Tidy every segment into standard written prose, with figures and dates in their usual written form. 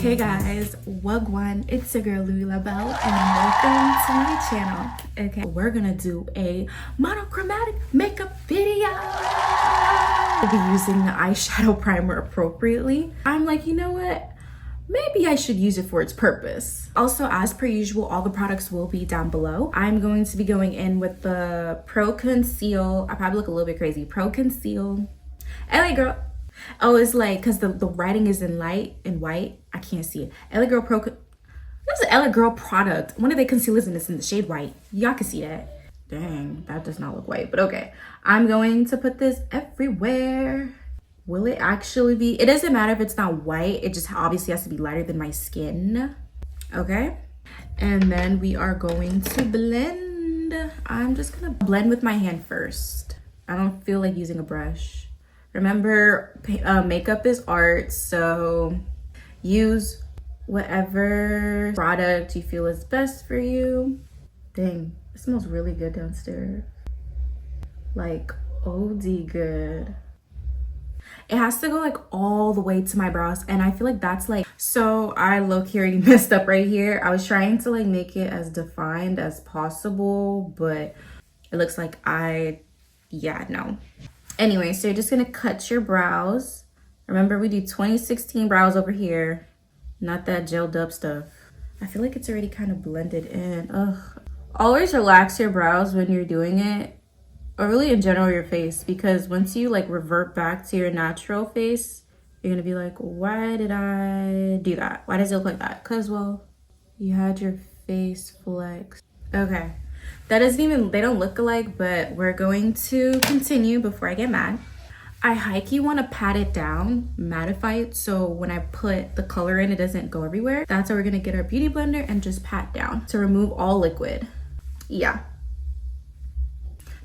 Hey guys, wagwan, it's your girl Belle and welcome to my channel. Okay, we're gonna do a monochromatic makeup video. We'll be using the eyeshadow primer appropriately. I'm like, you know what? Maybe I should use it for its purpose. Also, as per usual, all the products will be down below. I'm going to be going in with the Pro Conceal. I probably look a little bit crazy. Pro Conceal. LA Girl. Oh, it's like, because the writing is in light and white. I can't see it. LA Girl Pro. This is an LA Girl product. One of the concealers in this in the shade white. Y'all can see that. Dang, that does not look white, but okay. I'm going to put this everywhere. Will it actually be? It doesn't matter if it's not white. It just obviously has to be lighter than my skin. Okay. And then we are going to blend. I'm just going to blend with my hand first. I don't feel like using a brush. Remember, makeup is art, so use whatever product you feel is best for you. Dang, it smells really good downstairs. Like, OD good. It has to go like all the way to my brows, and I feel like that's like, so I low-key already messed up right here. I was trying to like make it as defined as possible, but it looks like no. Anyway, so you're just gonna cut your brows. Remember, we do 2016 brows over here, not that gelled up stuff. I feel like it's already kind of blended in. Ugh. Always relax your brows when you're doing it, or really in general your face, because once you like revert back to your natural face, you're gonna be like, why did I do that? Why does it look like that? Because, well, you had your face flexed. Okay. That doesn't even, they don't look alike, but we're going to continue before I get mad. I hikey want to pat it down, mattify it, so when I put the color in, it doesn't go everywhere. That's how we're going to get our beauty blender and just pat down to remove all liquid. Yeah.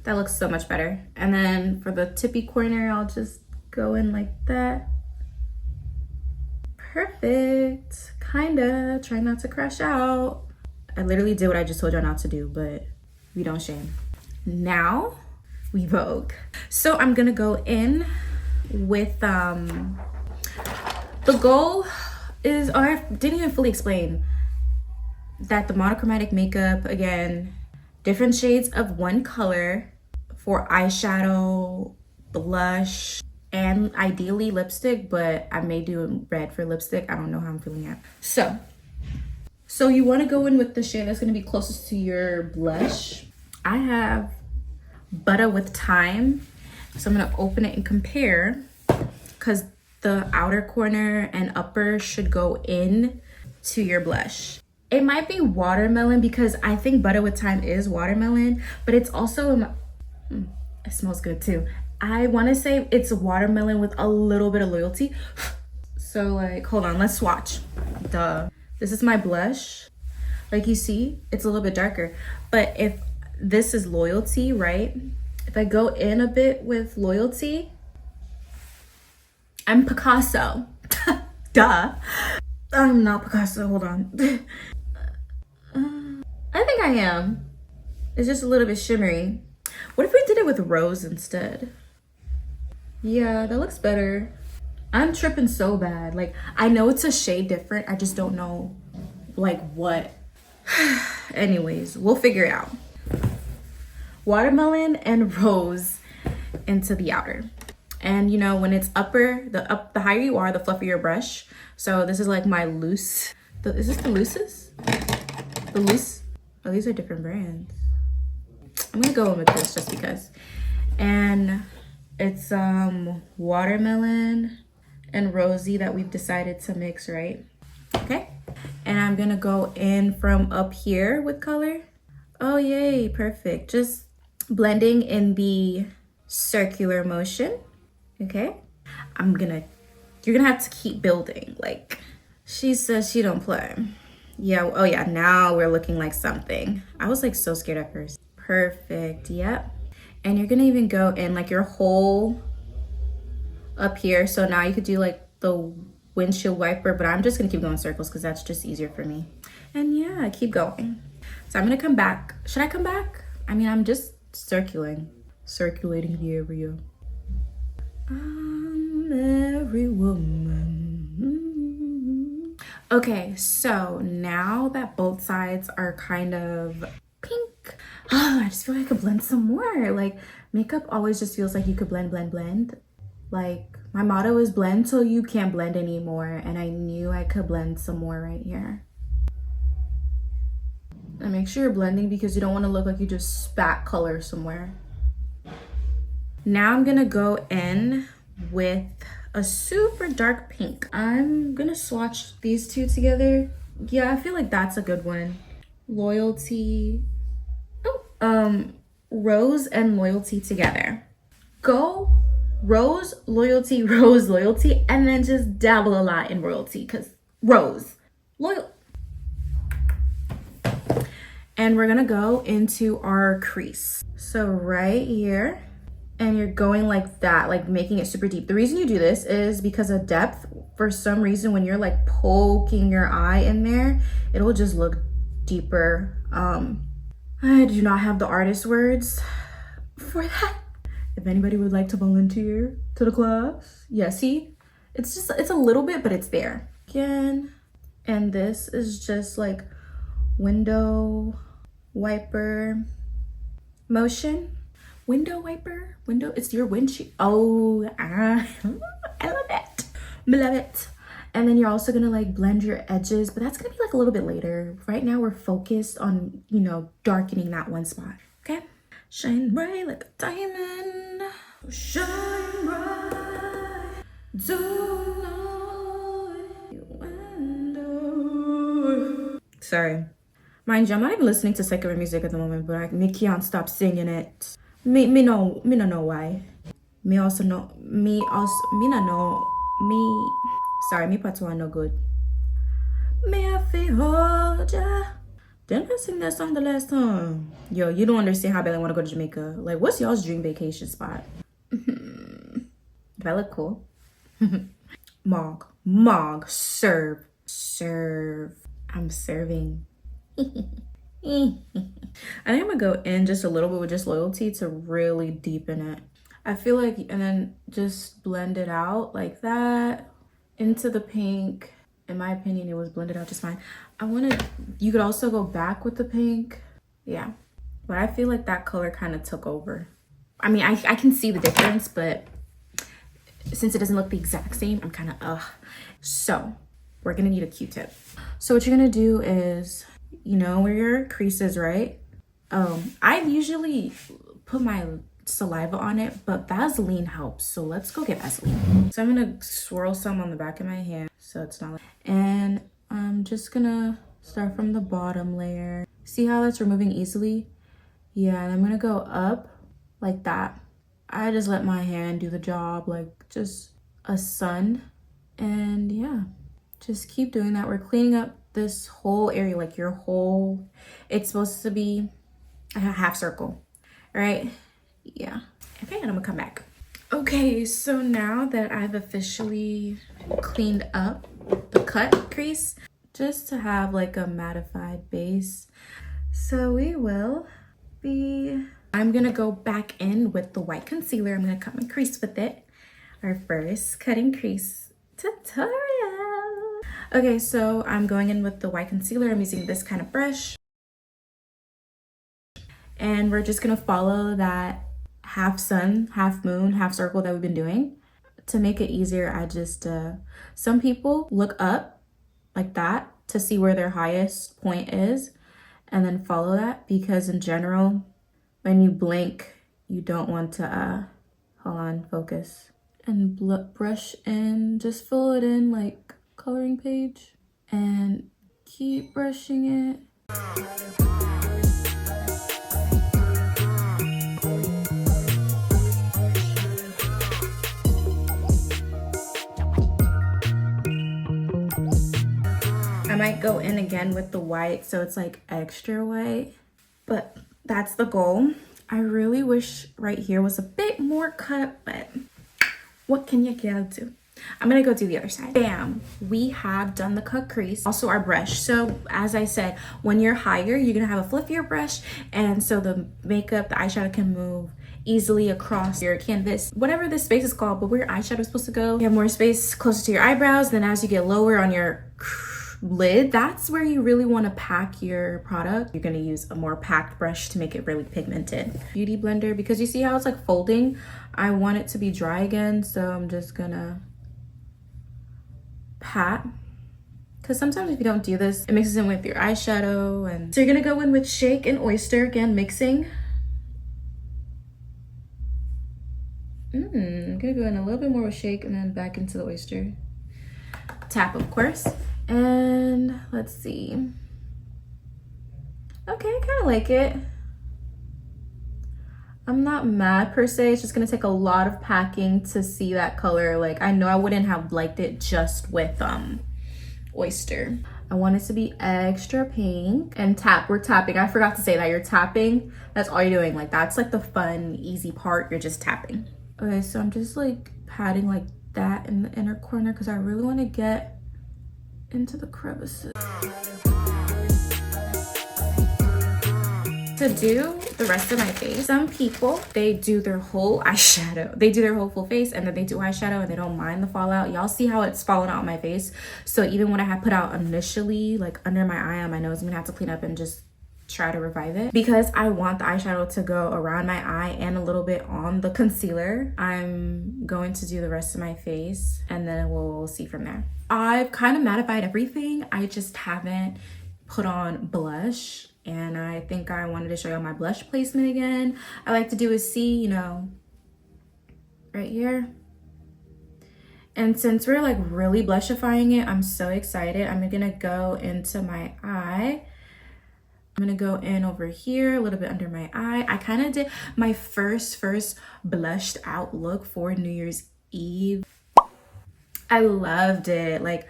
That looks so much better. And then for the tippy corner, I'll just go in like that. Perfect. Kinda. Try not to crash out. I literally did what I just told y'all not to do, but we don't shame. Now we vogue. So I'm gonna go in with the goal is, or I didn't even fully explain that the monochromatic makeup, again, different shades of one color for eyeshadow, blush, and ideally lipstick, but I may do red for lipstick. I don't know how I'm feeling yet. So you want to go in with the shade that's going to be closest to your blush. I have Butta with Time. So I'm going to open it and compare, because the outer corner and upper should go in to your blush. It might be watermelon, because I think Butta with Time is watermelon, but it's also, it smells good too. I want to say it's watermelon with a little bit of loyalty. So like, hold on, let's swatch. This is my blush. Like you see, it's a little bit darker. But if this is loyalty, right? If I go in a bit with loyalty, I'm Picasso. Duh. I'm not Picasso, hold on. I think I am. It's just a little bit shimmery. What if we did it with rose instead? Yeah, that looks better. I'm tripping so bad. Like, I know it's a shade different. I just don't know, like, what. Anyways, we'll figure it out. Watermelon and rose into the outer. And, you know, when it's upper, the higher you are, the fluffier your brush. So this is like my loose. Is this the loosest? The loose? Oh, these are different brands. I'm going to go in with this just because. And it's watermelon and rosy that we've decided to mix, right? Okay. And I'm gonna go in from up here with color. Oh, yay, perfect. Just blending in the circular motion. Okay. You're gonna have to keep building. Like, she says she don't play. Yeah, oh yeah, now we're looking like something. I was like so scared at first. Perfect, yep. And you're gonna even go in like your whole up here. So now you could do like the windshield wiper, but I'm just gonna keep going circles because that's just easier for me. And yeah, keep going. So I'm gonna come back. Should I come back? I mean, I'm just circulating the area. I'm every woman. Okay, so now that both sides are kind of pink, oh, I just feel like I could blend some more. Like, makeup always just feels like you could blend, blend, blend. Like, my motto is blend till you can't blend anymore, and I knew I could blend some more right here. And make sure you're blending because you don't want to look like you just spat color somewhere. Now I'm gonna go in with a super dark pink. I'm gonna swatch these two together. Yeah, I feel like that's a good one. Loyalty. Oh, Rose and Loyalty together. Go Rose, Loyalty, Rose, Loyalty, and then just dabble a lot in Royalty because Rose, Loyal. And we're gonna go into our crease. So right here, and you're going like that, like making it super deep. The reason you do this is because of depth. For some reason, when you're like poking your eye in there, it'll just look deeper. I do not have the artist words for that. If anybody would like to volunteer to the class, yeah, see? It's a little bit, but it's there. Again, and this is just like window wiper motion. Window wiper, window, it's your windshield. Oh, I love it. I love it. And then you're also gonna like blend your edges, but that's gonna be like a little bit later. Right now we're focused on, you know, darkening that one spot, okay? Shine bright like a diamond. Shine bright. Don't know window. Sorry. Mind you, I'm not even listening to secular music at the moment, but me can't stop singing it. Me no know why. Me not know. Sorry, me patois no good. Me I feel hold ya. Didn't I sing that song the last time? Yo, you don't understand how badly I want to go to Jamaica. Like, what's y'all's dream vacation spot? Do I look cool? Mog, serve. I'm serving. I think I'm gonna go in just a little bit with just Loyalty to really deepen it. I feel like, and then just blend it out like that into the pink. In my opinion, it was blended out just fine. You could also go back with the pink. Yeah, but I feel like that color kind of took over. I mean, I can see the difference, but since it doesn't look the exact same, I'm kind of So we're gonna need a Q-tip. So what you're gonna do is, you know where your crease is, right? I usually put my saliva on it, but Vaseline helps. So let's go get Vaseline. So I'm gonna swirl some on the back of my hand so it's not, and I'm just gonna start from the bottom layer. See how that's removing easily? Yeah, and I'm gonna go up like that. I just let my hand do the job, like just a sun. And yeah, just keep doing that. We're cleaning up this whole area, like your whole, it's supposed to be a half circle, right? Yeah. Okay, and I'm gonna come back. Okay, so now that I've officially cleaned up the cut crease, just to have like a mattified base, so I'm gonna go back in with the white concealer. I'm gonna cut my crease with it. Our first cutting crease tutorial. Okay, so I'm going in with the white concealer. I'm using this kind of brush. And we're just gonna follow that half sun, half moon, half circle that we've been doing. To make it easier, I just, some people look up like that to see where their highest point is and then follow that, because in general, when you blink, you don't want to, hold on, focus. And brush in, just fill it in like coloring page and keep brushing it. I might go in again with the white so it's like extra white, but that's the goal. I really wish right here was a bit more cut, but what can you do? I'm gonna go do the other side. Bam, we have done the cut crease, also our brush. So as I said, when you're higher, you're gonna have a fluffier brush, and so the makeup, the eyeshadow can move easily across your canvas, whatever this space is called, but where your eyeshadow is supposed to go. You have more space closer to your eyebrows. Then as you get lower on your lid, that's where you really want to pack your product. You're going to use a more packed brush to make it really pigmented. Beauty blender, because you see how it's like folding, I want it to be dry again, so I'm just gonna pat, because sometimes if you don't do this, it mixes in with your eyeshadow. And so you're gonna go in with Shake and Oyster, again mixing. I'm gonna go in a little bit more with Shake and then back into the Oyster. Tap, of course. And let's see. Okay, I kind of like it. I'm not mad per se. It's just gonna take a lot of packing to see that color. Like, I know I wouldn't have liked it just with Oyster. I want it to be extra pink. And tap, we're tapping. I forgot to say that. You're tapping. That's all you're doing. Like, that's like the fun, easy part. You're just tapping. Okay, so I'm just like patting like that in the inner corner because I really want to get into the crevices. To do the rest of my face, some people, they do their whole eyeshadow. They do their whole full face and then they do eyeshadow and they don't mind the fallout. Y'all see how it's falling out on my face? So even when I had put out initially, like under my eye, on my nose, I'm gonna have to clean up and just try to revive it. Because I want the eyeshadow to go around my eye and a little bit on the concealer, I'm going to do the rest of my face and then we'll see from there. I've kind of mattified everything. I just haven't put on blush. And I think I wanted to show you my blush placement again. I like to do a C, you know, right here. And since we're like really blushifying it, I'm so excited. I'm gonna go into my eye. I'm gonna go in over here, a little bit under my eye. I kind of did my first blushed out look for New Year's Eve. I loved it. Like,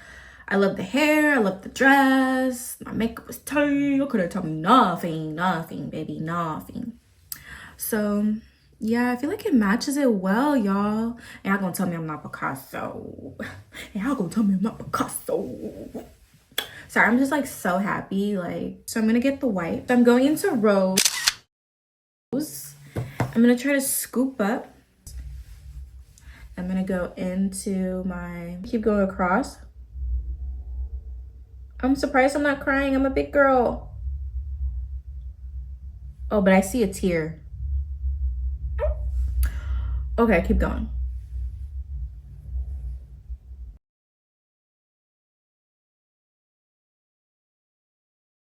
I love the hair, I love the dress, my makeup was tight. You couldn't tell me nothing, baby, nothing. So yeah, I feel like it matches it well, y'all. And y'all gonna tell me I'm not Picasso. And y'all gonna tell me I'm not Picasso. Sorry, I'm just like so happy. Like, so I'm gonna get the white. So I'm going into Rose. I'm gonna try to scoop up. I'm gonna go into my, keep going across. I'm surprised I'm not crying. I'm a big girl. Oh, but I see a tear. Okay, keep going.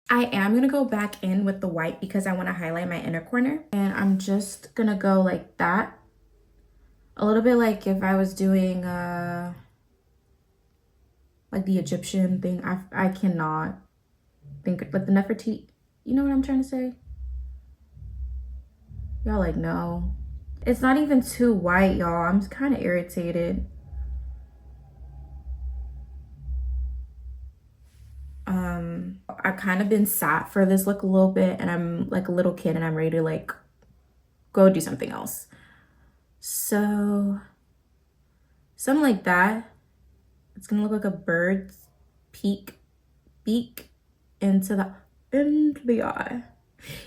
I am gonna go back in with the white because I want to highlight my inner corner. And I'm just gonna go like that. A little bit like if I was doing like the Egyptian thing. I cannot think, like the Nefertiti, you know what I'm trying to say? Y'all like, no. It's not even too white, y'all. I'm kind of irritated. I've kind of been sat for this look a little bit and I'm like a little kid and I'm ready to like go do something else. So something like that. It's gonna look like a bird's beak into the eye.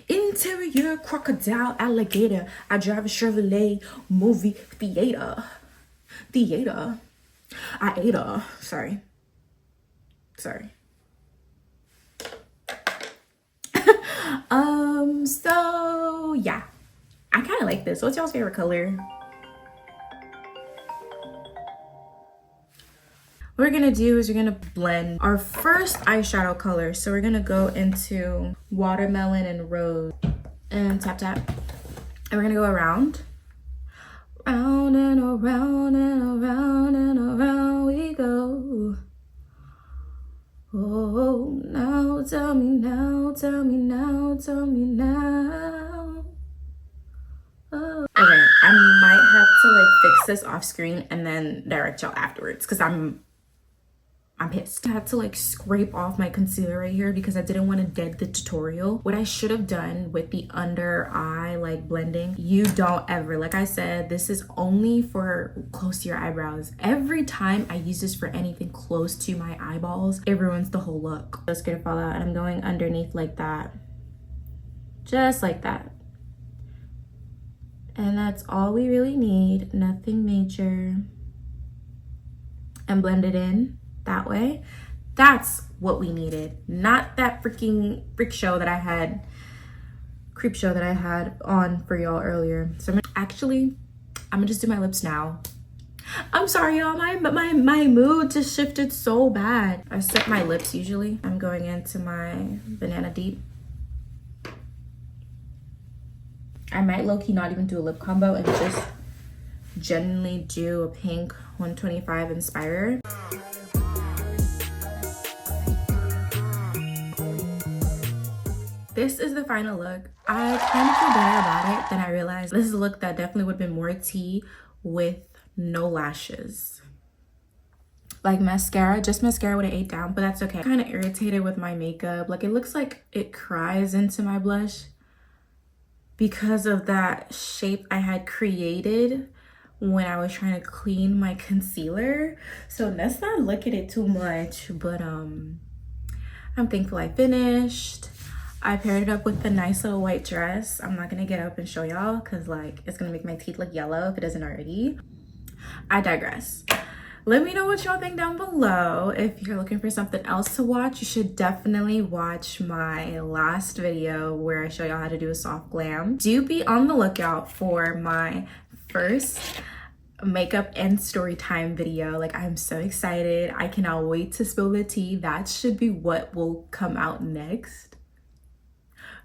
Interior crocodile alligator. I drive a Chevrolet movie theater. I ate her. Sorry. So yeah, I kind of like this. What's y'all's favorite color? What we're gonna do is we're gonna blend our first eyeshadow color. So we're gonna go into Watermelon and Rose and tap. And we're gonna go around. Round and around and around and around we go. Oh, now tell me now. Oh. Okay, I might have to like fix this off screen and then direct y'all afterwards because I'm pissed. I had to like scrape off my concealer right here because I didn't want to dead the tutorial. What I should have done with the under eye like blending, you don't ever, like I said, this is only for close to your eyebrows. Every time I use this for anything close to my eyeballs, it ruins the whole look. It's gonna fall out and I'm going underneath like that. Just like that. And that's all we really need, nothing major. And blend it in that way. That's what we needed, not that freaking creep show that I had on for y'all earlier. So I'm gonna just do my lips now. I'm sorry y'all, my mood just shifted so bad. I set my lips usually. I'm going into my Banana Deep. I might low-key not even do a lip combo and just genuinely do a pink 125 Inspire. This is the final look. I kind of feel better about it than I realized. This is a look that definitely would have been more tea with no lashes. Like mascara, just mascara would have ate down, but that's okay. I'm kind of irritated with my makeup. Like it looks like it cries into my blush because of that shape I had created when I was trying to clean my concealer. So let's not look at it too much, but I'm thankful I finished. I paired it up with a nice little white dress. I'm not gonna get up and show y'all because like it's gonna make my teeth look yellow if it doesn't already. I digress. Let me know what y'all think down below. If you're looking for something else to watch, you should definitely watch my last video where I show y'all how to do a soft glam. Do be on the lookout for my first makeup and story time video. Like I'm so excited. I cannot wait to spill the tea. That should be what will come out next.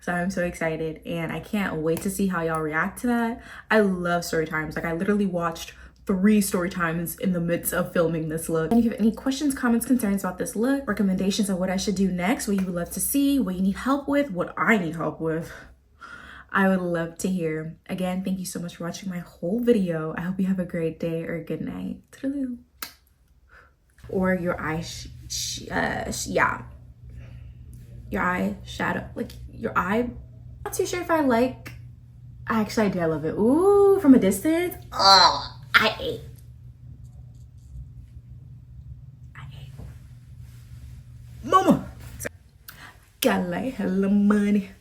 So I'm so excited and I can't wait to see how y'all react to that. I love story times. Like I literally watched 3 story times in the midst of filming this look. And if you have any questions, comments, concerns about this look, recommendations of what I should do next, what you would love to see, what you need help with, what I need help with, I would love to hear. Again, thank you so much for watching my whole video. I hope you have a great day or a good night. Toodaloo. Or your your eyeshadow, like your eye. I'm not too sure if I like. Actually, I do. I love it. Ooh, from a distance. Oh, I ate. Mama. Got like hella money.